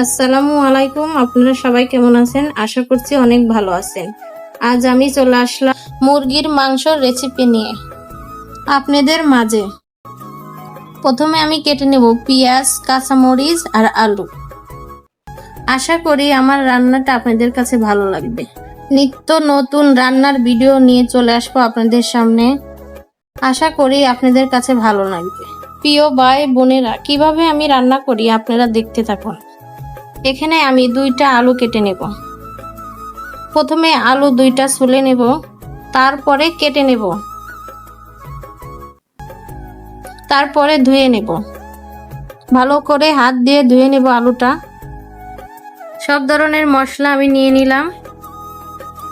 আসসালামু আলাইকুম। আপনারা সবাই কেমন আছেন? আশা করছি অনেক ভালো আছেন। আজ আমি চলে আসলাম মুরগির মাংসর রেসিপি নিয়ে আপনাদের মাঝে। প্রথমে আমি কেটে নেব পেঁয়াজ, কাঁচামরিচ আর আলু। আশা করি আমার রান্নাটা আপনাদের কাছে ভালো লাগবে। নিত্য নতুন রান্নার ভিডিও নিয়ে চলে আসবো আপনাদের সামনে। আশা করি আপনাদের কাছে ভালো লাগবে। প্রিয় ভাই বোনেরা, কিভাবে আমি রান্না করি আপনারা দেখতে থাকুন। এখানে আমি 2টা আলু কেটে নেব। প্রথমে আলু 2টা ছুলে নেব, তারপরে কেটে নেব, তারপরে ধুয়ে নেব। ভালো করে হাত দিয়ে ধুয়ে নেব আলুটা। সব ধরনের মশলা আমি নিয়ে নিলাম।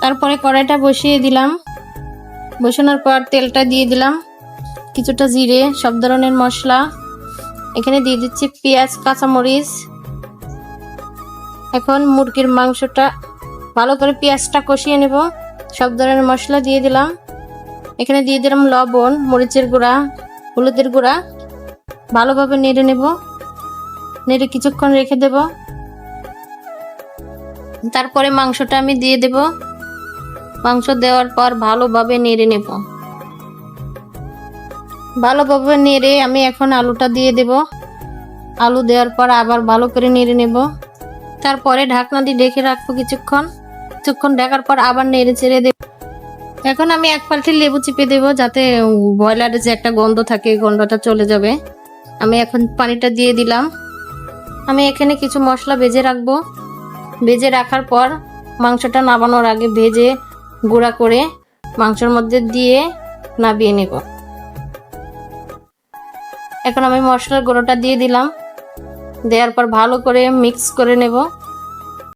তারপরে কড়াইটা বসিয়ে দিলাম। বসানোর পর তেলটা দিয়ে দিলাম, কিছুটা জিরে, সব ধরনের মশলা। এখানে দিয়ে দিচ্ছি পেঁয়াজ, কাঁচামরিচ। এখন মুরগির মাংসটা ভালো করে পেঁয়াজটা কষিয়ে নেব। সব ধরনের মশলা দিয়ে দিলাম। এখানে দিয়ে দিলাম লবণ, মরিচের গুঁড়া, হলুদের গুঁড়া। ভালোভাবে নেড়ে নেব। নেড়ে কিছুক্ষণ রেখে দেব। তারপরে মাংসটা আমি দিয়ে দেব। মাংস দেওয়ার পর ভালোভাবে নেড়ে নেব। ভালোভাবে নেড়ে আমি এখন আলুটা দিয়ে দেব। আলু দেওয়ার পর আবার ভালো করে নেড়ে নেব। তারপরে ঢাকনা দিয়ে ঢেকে রাখবো কিছুক্ষণ ঢাকার পর আবার নেড়ে চেড়ে দেব। এখন আমি এক বালতি লেবু চিপে দেব, যাতে ব্রয়লারের যে একটা গন্ধ থাকে গন্ধটা চলে যাবে। আমি এখন পানিটা দিয়ে দিলাম। আমি এখানে কিছু মশলা ভেজে রাখবো। ভেজে রাখার পর মাংসটা নামানোর আগে ভেজে গুঁড়া করে মাংসের মধ্যে দিয়ে নামিয়ে নেব। এখন আমি মশলার গুঁড়োটা দিয়ে দিলাম। দেওয়ার পর ভালো করে মিক্স করে নেব।